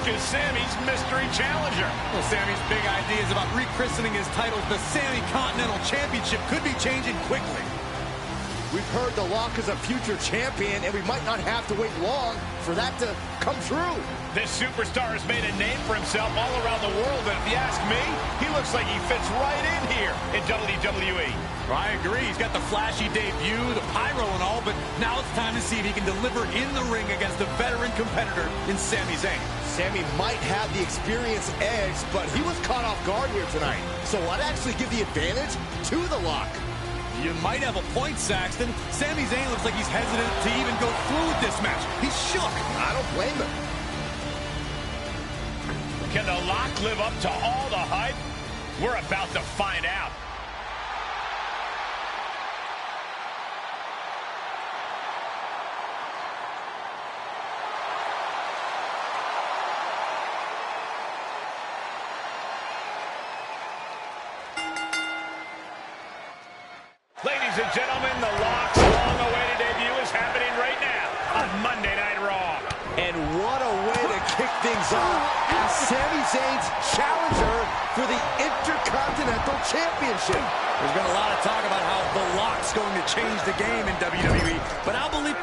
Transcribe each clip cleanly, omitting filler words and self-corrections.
as Sammy's mystery challenger. Well, Sammy's big ideas about rechristening his title the Sammy Continental Championship could be changing quickly. We've heard The Lock is a future champion, and we might not have to wait long for that to come true. This superstar has made a name for himself all around the world, and if you ask me, he looks like he fits right in here in WWE. Well, I agree. He's got the flashy debut, the pyro and all, but now it's time to see if he can deliver in the ring against a veteran competitor in Sami Zayn. Sami might have the experience edge, but he was caught off guard here tonight. So I'd actually give the advantage to The Lock. You might have a point, Saxton. Sami Zayn looks like he's hesitant to even go through with this match. He's shook. I don't blame him. Can The Lock live up to all the hype? We're about to find out. Ladies and gentlemen, The Lock's long-awaited debut is happening right now on Monday Night Raw. And what a way to kick things off as Sami Zayn's challenger for the Intercontinental Championship. There's been a lot of talk about how The Lock's going to change the game in WWE, but I believe...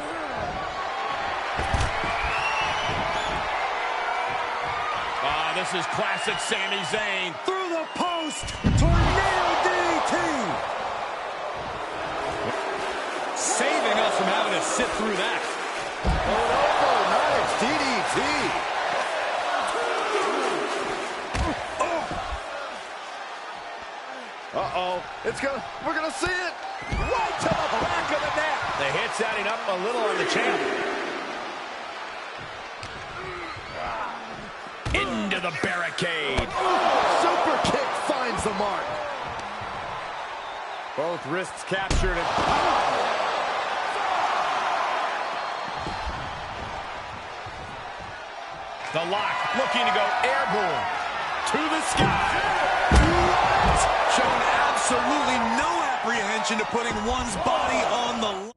This is classic Sami Zayn. Through the post, tornado DDT! Saving us from having to sit through that. Oh, nice DDT. We're gonna see it. Right to the back of the net. The hit's adding up a little on the champ. Into the barricade. Super kick finds the mark. Both wrists captured. The Lock looking to go airborne to the sky. What? Showing absolutely no apprehension to putting one's body on the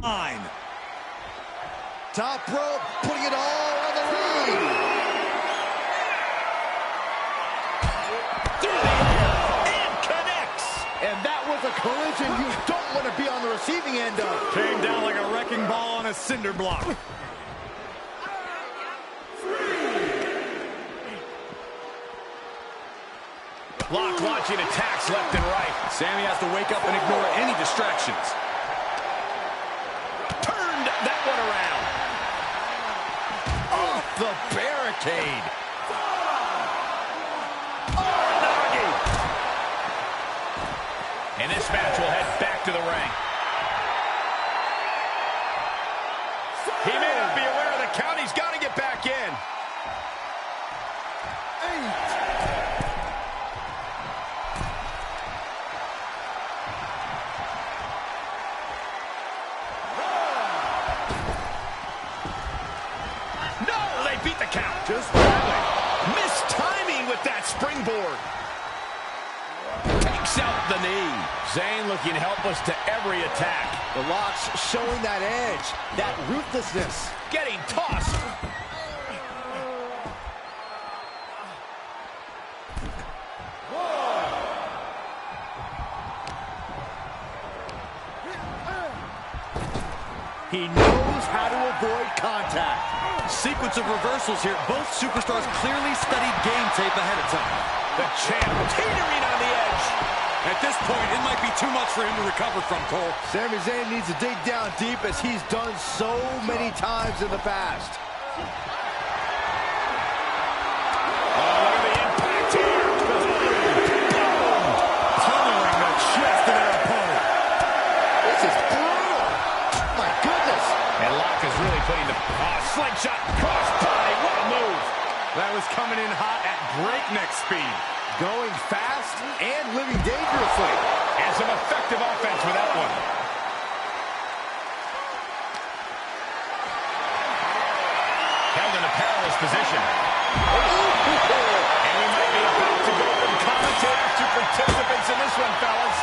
line. Top rope, putting it all on the ring. Through the air and connects. And that was a collision you don't want to be on the receiving end of. Came down like a wrecking ball on a cinder block. Lock launching attacks left and right. Sami has to wake up and ignore any distractions. Turned that one around. Off the barricade. Nagi. And this match will head back to the ring. count. Just barely. Missed timing with that springboard. Takes out the knee. Zayn looking helpless to every attack. The locks showing that edge, that ruthlessness. Getting tossed. He knows how to avoid contact. Sequence of reversals here. Both superstars clearly studied game tape ahead of time. The champ teetering on the edge. At this point, it might be too much for him to recover from, Cole. Sami Zayn needs to dig down deep as he's done so many times in the past. Oh, look at the impact here. Pummeling the chest of their opponent. This is brutal. My goodness. And Locke is really putting the slingshot cross body. What a move. That was coming in hot at breakneck speed. Going fast and living dangerously. And some effective offense with that one. Held in a perilous position. And we might be about to go from commentators to participants in this one, fellas.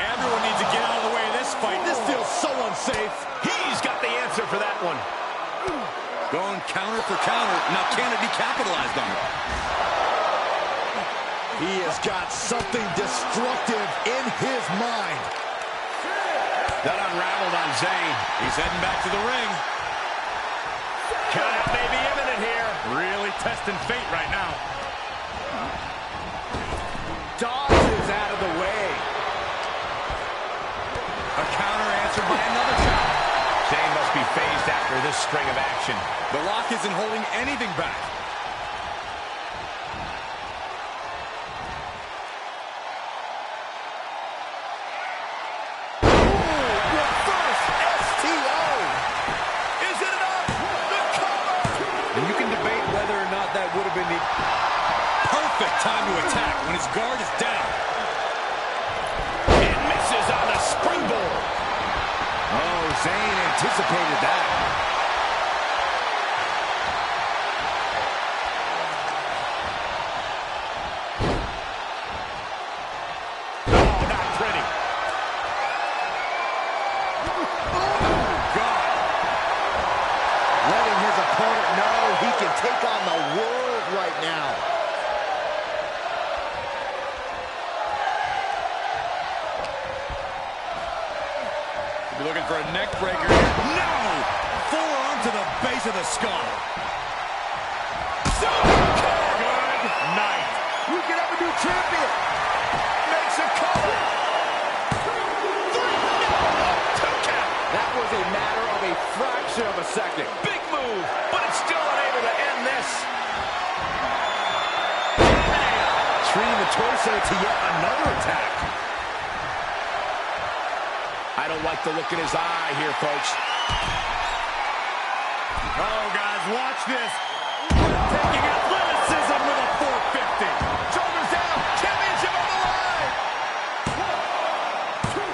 Everyone needs to get out of the way of this fight. This feels so unsafe. He's got the answer for that one. Going counter for counter. Now can it be capitalized on? He has got something destructive in his mind. That unraveled on Zayn. He's heading back to the ring. Count out may be imminent here. Really testing fate right now. Dodges out of the way. A counter answered by another counter. Zayn must be phased after this string of action. The Rock isn't holding anything back. Reverse STO. Is it enough? The cover! And you can debate whether or not that would have been the perfect time to attack when his guard is down. And misses on the springboard. Oh, Zayn anticipated that. Oh, not pretty. Letting his opponent know he can take on the world right now. We're looking for a neck breaker here. No! Forearm to the base of the skull. Good night. We can have a new champion. Makes a cover. 2 count. That was a matter of a fraction of a second. Big move, but it's still unable to end this. Treating the torso to yet another attack. I don't like the look in his eye here, folks. Oh, guys, watch this. Taking athleticism with a 450. Shoulders down, championship on the line. 1, 2.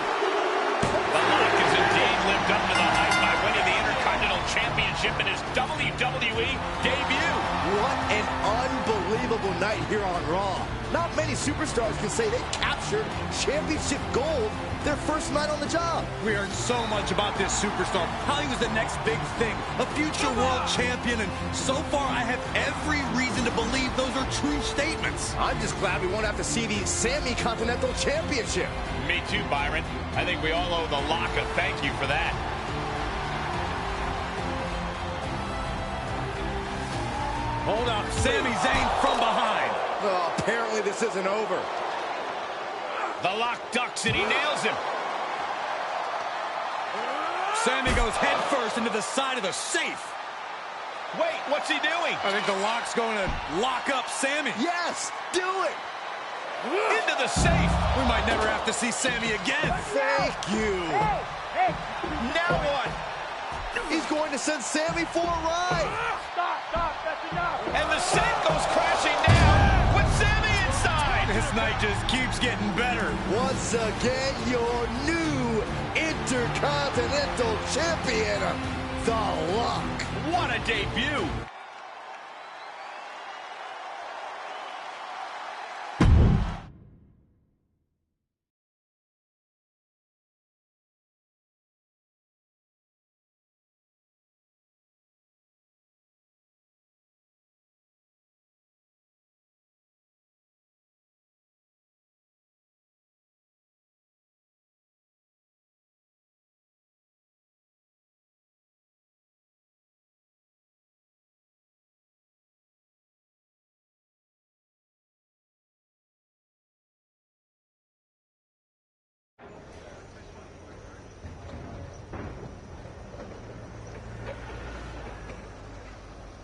The Lock has indeed lived up to the hype by winning the Intercontinental Championship in his WWE debut. What an unbelievable night here on Raw. Not many superstars can say they captured championship gold their first night on the job. We heard so much about this superstar, how he was the next big thing, a future world champion, and so far I have every reason to believe those are true statements. I'm just glad we won't have to see the Sami Continental Championship. Me too, Byron. I think we all owe the Lock a thank you for that. Hold on, Sami Zayn from behind. Oh, apparently this isn't over. The Lock ducks and he nails him. Sami goes head first into the side of the safe. Wait, what's he doing? I think the Lock's going to lock up Sami. Yes, do it. Into the safe. We might never have to see Sami again. Thank you. Hey, Now what? He's going to send Sami for a ride. stop, that's enough. And the safe goes crashing down with Sami inside. This night just keeps getting better. Once again, you're new Intercontinental Champion, The Lock. What a debut!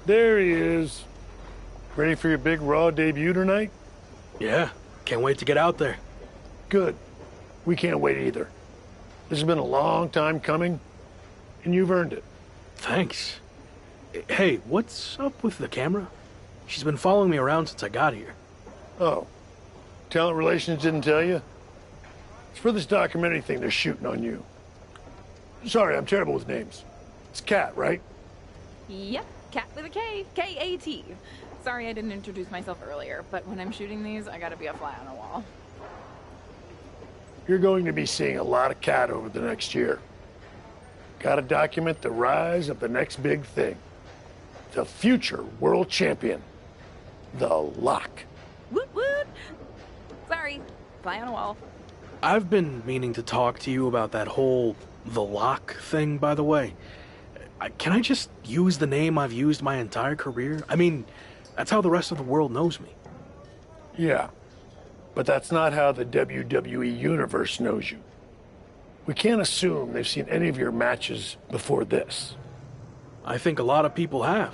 There he is. Ready for your big Raw debut tonight? Yeah, can't wait to get out there. Good. We can't wait either. This has been a long time coming, and you've earned it. Thanks. Hey, what's up with the camera? She's been following me around since I got here. Oh, talent relations didn't tell you? It's for this documentary thing they're shooting on you. Sorry, I'm terrible with names. It's Kat, right? Yep, Cat with a K. K-A-T. Sorry I didn't introduce myself earlier, but when I'm shooting these, I gotta be a fly on a wall. You're going to be seeing a lot of Kat over the next year. Gotta document the rise of the next big thing. The future world champion. The Lock. Woot woot! Sorry, fly on a wall. I've been meaning to talk to you about that whole The Lock thing, by the way. Can I just use the name I've used my entire career? I mean, that's how the rest of the world knows me. Yeah, but that's not how the WWE Universe knows you. We can't assume they've seen any of your matches before this. I think a lot of people have.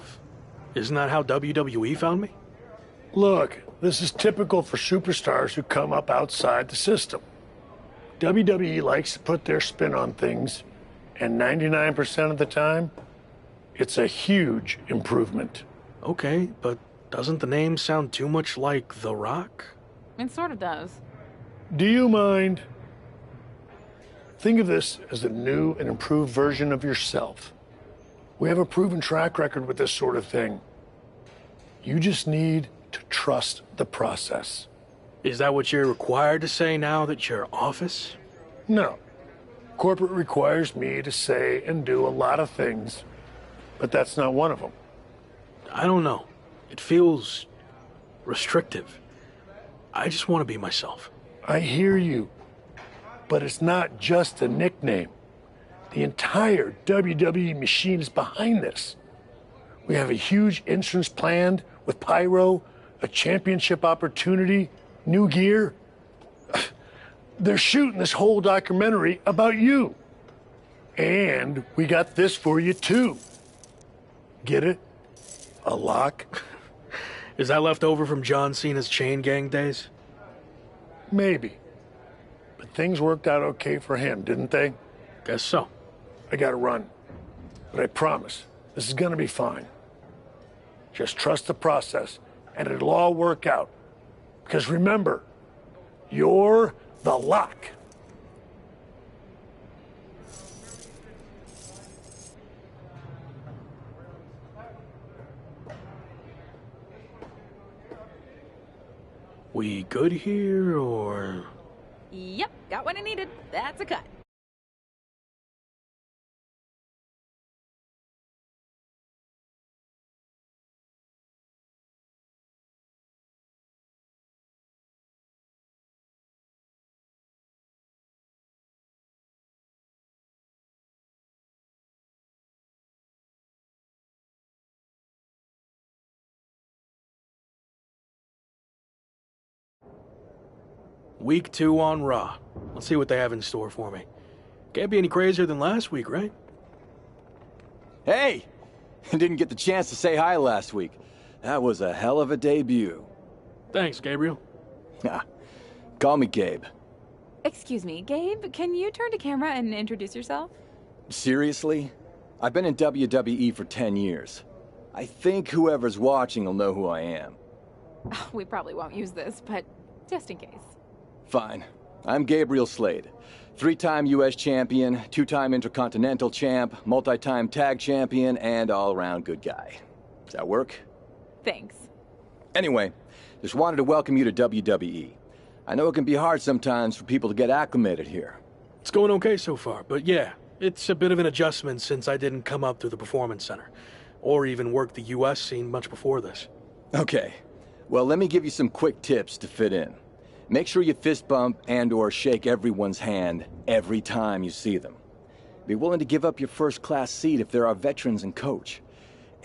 Isn't that how WWE found me? Look, this is typical for superstars who come up outside the system. WWE likes to put their spin on things, and 99% of the time, it's a huge improvement. Okay, but doesn't the name sound too much like The Rock? It sort of does. Do you mind? Think of this as a new and improved version of yourself. We have a proven track record with this sort of thing. You just need to trust the process. Is that what you're required to say now that you're office? No. Corporate requires me to say and do a lot of things, but that's not one of them. I don't know. It feels restrictive. I just want to be myself. I hear you, but it's not just a nickname. The entire WWE machine is behind this. We have a huge entrance planned with pyro, a championship opportunity, new gear. They're shooting this whole documentary about you. And we got this for you too. Get it? A lock? Is that left over from John Cena's chain gang days? Maybe. But things worked out okay for him, didn't they? Guess so. I gotta run. But I promise, this is gonna be fine. Just trust the process, and it'll all work out. Because remember, you're the Lock. We good here, or...? Yep, got what I needed. That's a cut. Week 2 on Raw. Let's see what they have in store for me. Can't be any crazier than last week, right? Hey! I didn't get the chance to say hi last week. That was a hell of a debut. Thanks, Gabriel. Call me Gabe. Excuse me, Gabe, can you turn to camera and introduce yourself? Seriously? I've been in WWE for 10 years. I think whoever's watching will know who I am. We probably won't use this, but just in case. Fine. I'm Gabriel Slade. 3-time U.S. champion, 2-time Intercontinental champ, multi-time tag champion, and all-around good guy. Does that work? Thanks. Anyway, just wanted to welcome you to WWE. I know it can be hard sometimes for people to get acclimated here. It's going okay so far, but yeah, it's a bit of an adjustment since I didn't come up through the Performance Center, or even work the U.S. scene much before this. Okay, well, let me give you some quick tips to fit in. Make sure you fist bump and/or shake everyone's hand every time you see them. Be willing to give up your first-class seat if there are veterans and coach.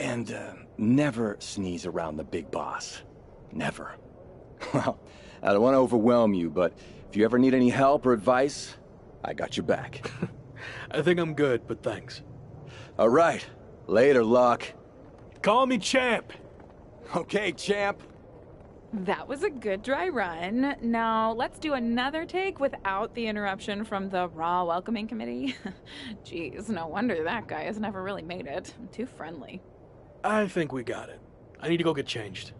And never sneeze around the big boss. Never. Well, I don't want to overwhelm you, but if you ever need any help or advice, I got your back. I think I'm good, but thanks. All right. Later, Luck. Call me champ! Okay, champ. That was a good dry run. Now, let's do another take without the interruption from the Raw welcoming committee. Jeez, no wonder that guy has never really made it. Too friendly. I think we got it. I need to go get changed.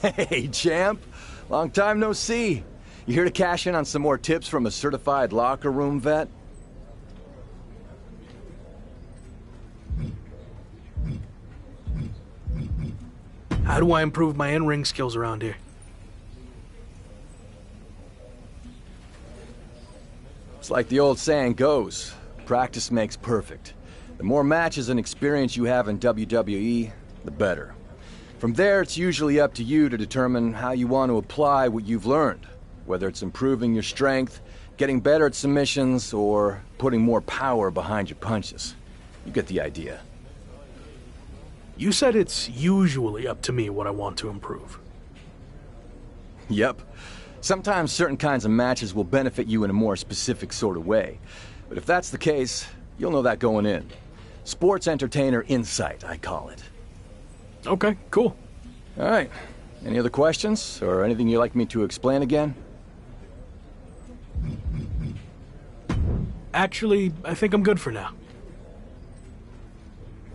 Hey, champ. Long time no see. You here to cash in on some more tips from a certified locker room vet? How do I improve my in-ring skills around here? It's like the old saying goes, practice makes perfect. The more matches and experience you have in WWE, the better. From there, it's usually up to you to determine how you want to apply what you've learned, whether it's improving your strength, getting better at submissions, or putting more power behind your punches. You get the idea. You said it's usually up to me what I want to improve. Yep. Sometimes certain kinds of matches will benefit you in a more specific sort of way. But if that's the case, you'll know that going in. Sports entertainer insight, I call it. Okay, cool. All right. Any other questions, or anything you'd like me to explain again? Actually, I think I'm good for now.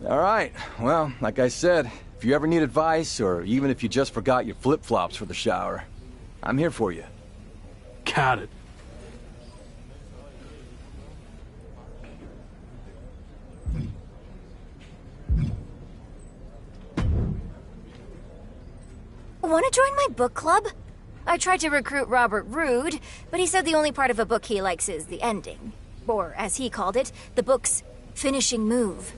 All right. Well, like I said, if you ever need advice, or even if you just forgot your flip-flops for the shower, I'm here for you. Got it. Want to join my book club? I tried to recruit Robert Roode, but he said the only part of a book he likes is the ending. Or, as he called it, the book's finishing move.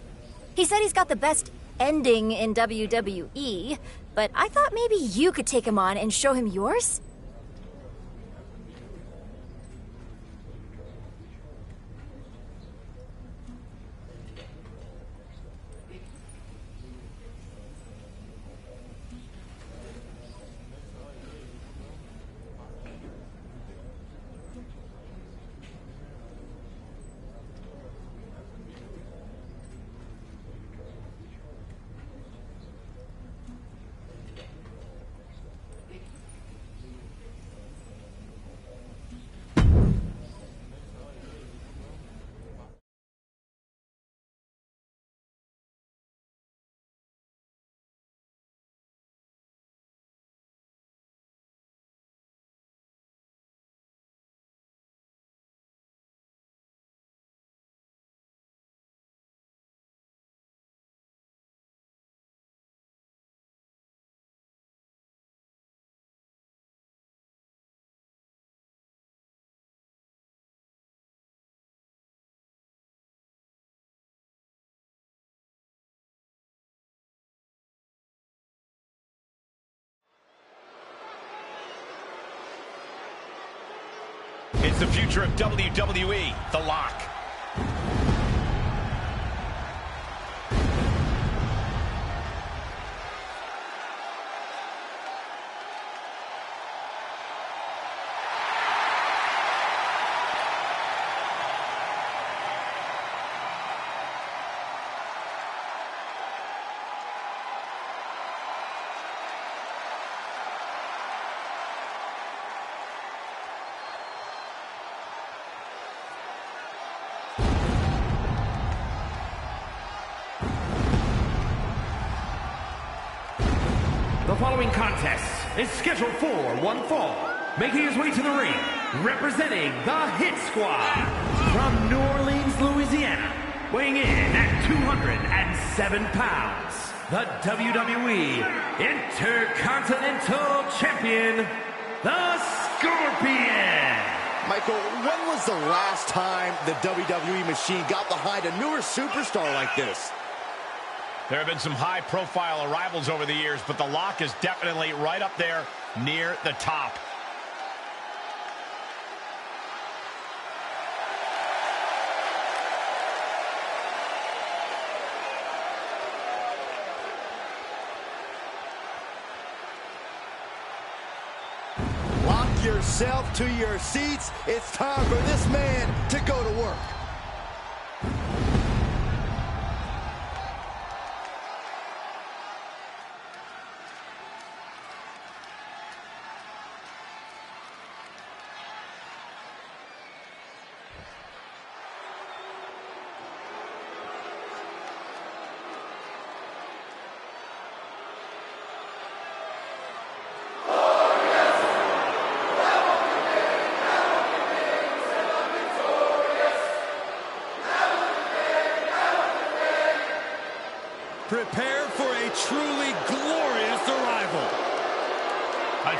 He said he's got the best ending in WWE, but I thought maybe you could take him on and show him yours? It's the future of WWE, The Lock. The following contest is scheduled for one fall. Making his way to the ring, representing the Hit Squad from New Orleans, Louisiana, weighing in at 207 pounds, the WWE Intercontinental Champion, the Scorpion. Michael, when was the last time the WWE Machine got behind a newer superstar like this? There have been some high-profile arrivals over the years, but The Lock is definitely right up there near the top. Lock yourself to your seats. It's time for this man to go to work.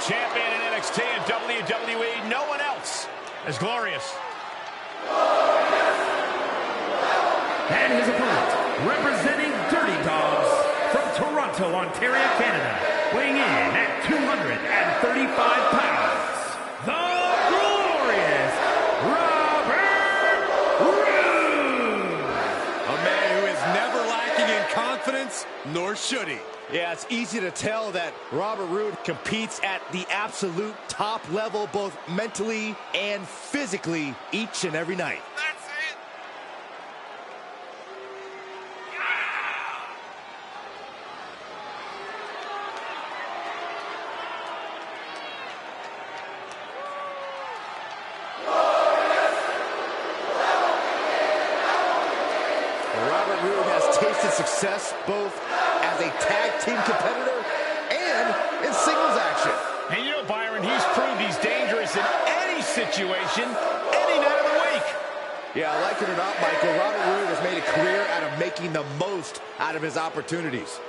champion in NXT and WWE, no one else as glorious. And his opponent, representing Dirty Dogs from Toronto, Ontario, Canada, weighing in at 235 pounds, the glorious Robert Roode! A man who is never lacking in confidence, nor should he. Yeah, it's easy to tell that Robert Roode competes at the absolute top level, both mentally and physically, each and every night. That's it. Robert Roode has tasted success both as a tag team competitor and in singles action. And you know, Byron, he's proved he's dangerous in any situation, any night of the week. Yeah, like it or not, Michael, Robert Roode has made a career out of making the most out of his opportunities.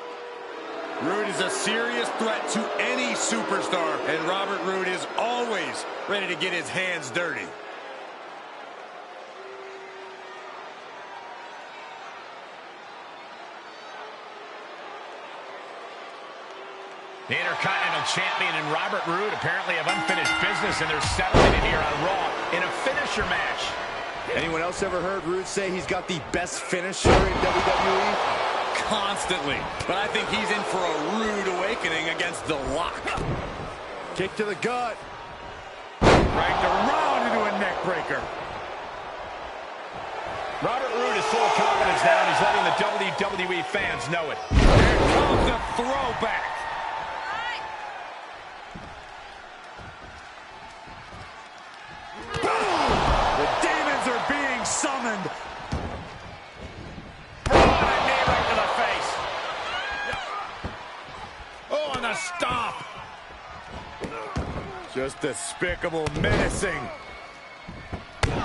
Roode is a serious threat to any superstar, and Robert Roode is always ready to get his hands dirty. The Intercontinental Champion and Robert Roode apparently have unfinished business, and they're settling it here on Raw in a finisher match. Anyone else ever heard Roode say he's got the best finisher in WWE? Constantly. But I think he's in for a rude awakening against The Lock. Kick to the gut. Dragged around into a neck breaker. Robert Roode is full of confidence now, and he's letting the WWE fans know it. Here comes the throwback. Summoned. Oh, knee right to the face. Oh, and the stomp. Just despicable, menacing. And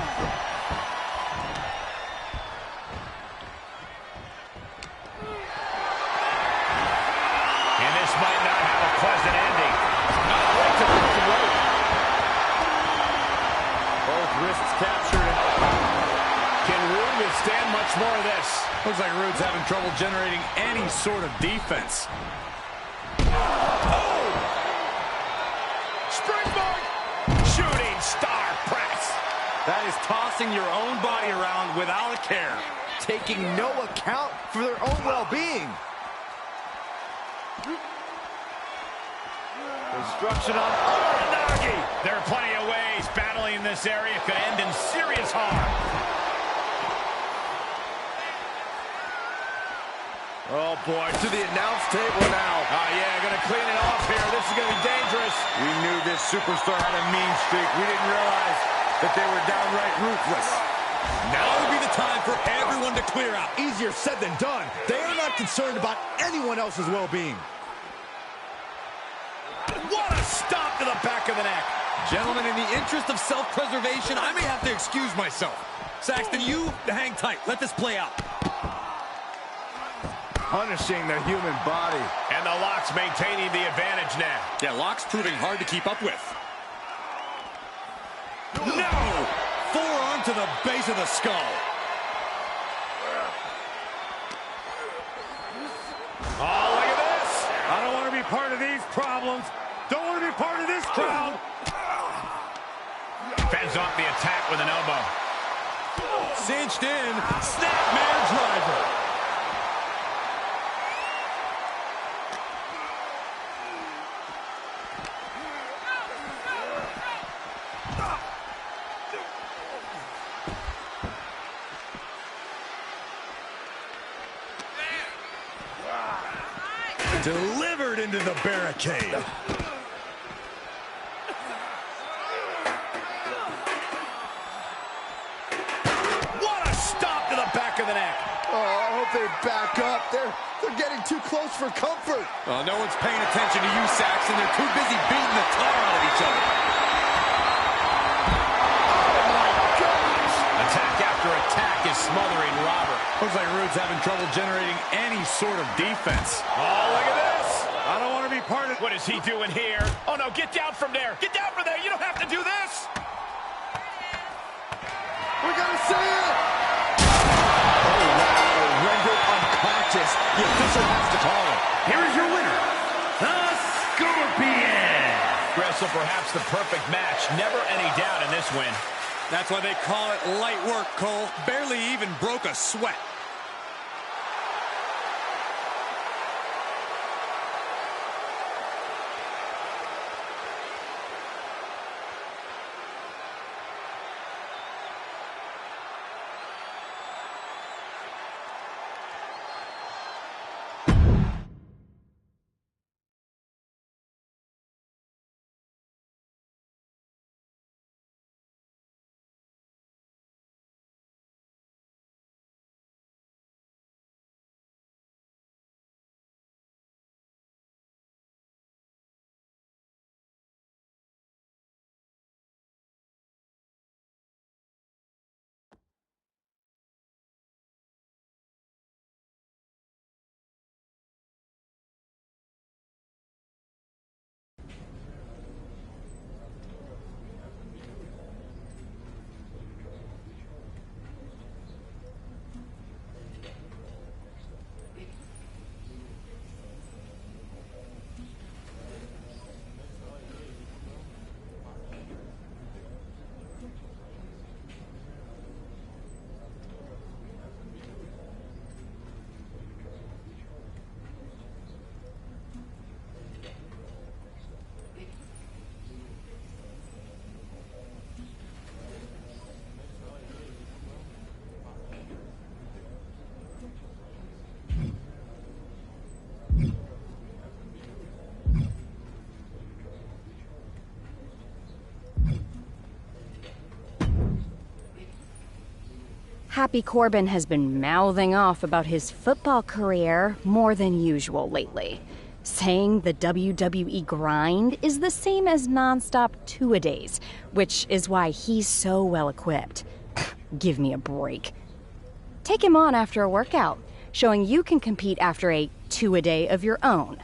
this might not have a pleasant ending. Right to the throat. Both wrists captured. Can Roode withstand much more of this? Looks like Roode's having trouble generating any sort of defense. Oh! Springboard! Shooting star press. That is tossing your own body around without a care. Taking no account for their own well-being. Construction on Uranagi. There are plenty of ways battling in this area could end in serious harm. Oh, boy, to the announce table now. Oh, yeah, going to clean it off here. This is going to be dangerous. We knew this superstar had a mean streak. We didn't realize that they were downright ruthless. Now would be the time for everyone to clear out. Easier said than done. They are not concerned about anyone else's well-being. What a stop to the back of the neck. Gentlemen, in the interest of self-preservation, I may have to excuse myself. Saxton, you hang tight. Let this play out. Punishing the human body. And the Lock's maintaining the advantage now. Yeah, Lock's proving hard to keep up with. No! Forearm to the base of the skull. Oh, look at this. I don't want to be part of these problems. Don't want to be part of this crowd. Fends off the attack with an elbow. Cinched in. Snapmare driver. Delivered into the barricade. What a stop to the back of the neck. Oh, I hope they back up. They're getting too close for comfort. Oh, no one's paying attention to you, Saxton. They're too busy beating the tar out of each other. Oh, my gosh. Attack after attack is smothering Robert. Looks like Roode's having trouble generating any sort of defense. Oh, look at this. I don't want to be part of... What is is he doing here? Oh, no, get down from there. Get down from there. You don't have to do this. We're going to see it. Oh, wow. Rendered unconscious. The official has to call it. Here is your winner, the Scorpion. Wrestle perhaps the perfect match. Never any doubt in this win. That's why they call it light work, Cole. Barely even broke a sweat. Happy Corbin has been mouthing off about his football career more than usual lately, saying the WWE grind is the same as nonstop two-a-days, which is why he's so well equipped. Give me a break. Take him on after a workout, showing you can compete after a two-a-day of your own.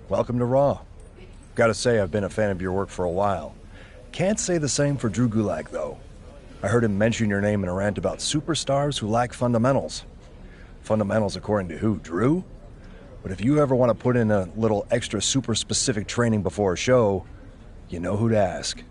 welcome to Raw. Gotta say, I've been a fan of your work for a while. Can't say the same for Drew Gulak, though. I heard him mention your name in a rant about superstars who lack fundamentals. Fundamentals according to who, Drew? But if you ever want to put in a little extra super specific training before a show, you know who to ask.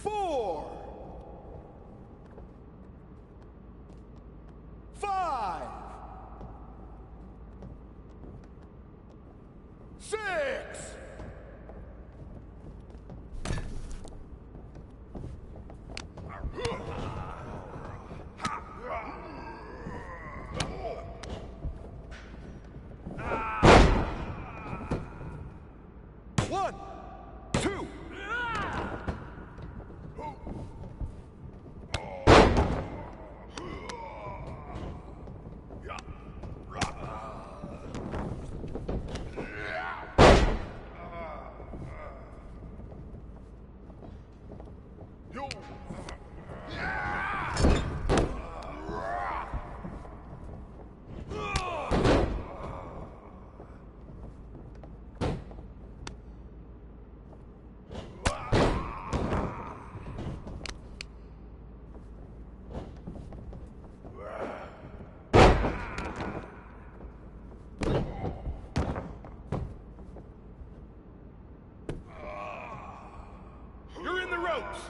4, 5, 6. One, two. You're in the ropes.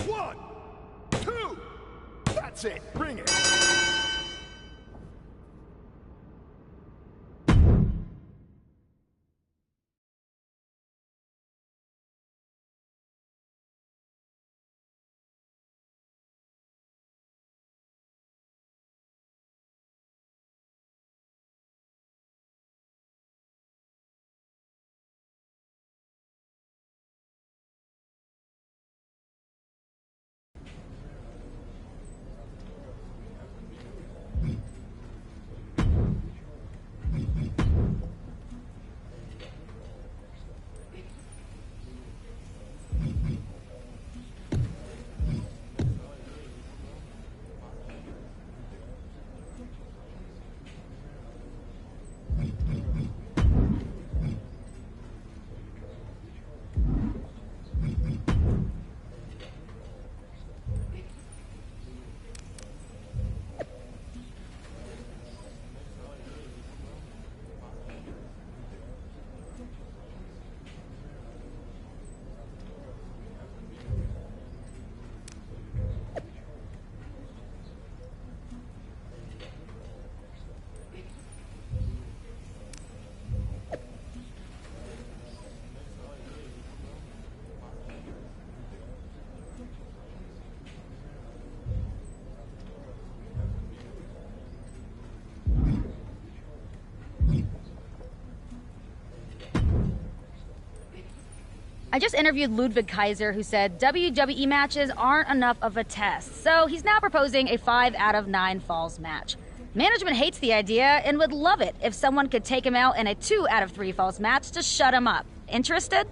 One, two. That's it. Bring it. I just interviewed Ludwig Kaiser, who said WWE matches aren't enough of a test, so he's now proposing a 5 out of 9 falls match. Management hates the idea and would love it if someone could take him out in a 2 out of 3 falls match to shut him up. Interested?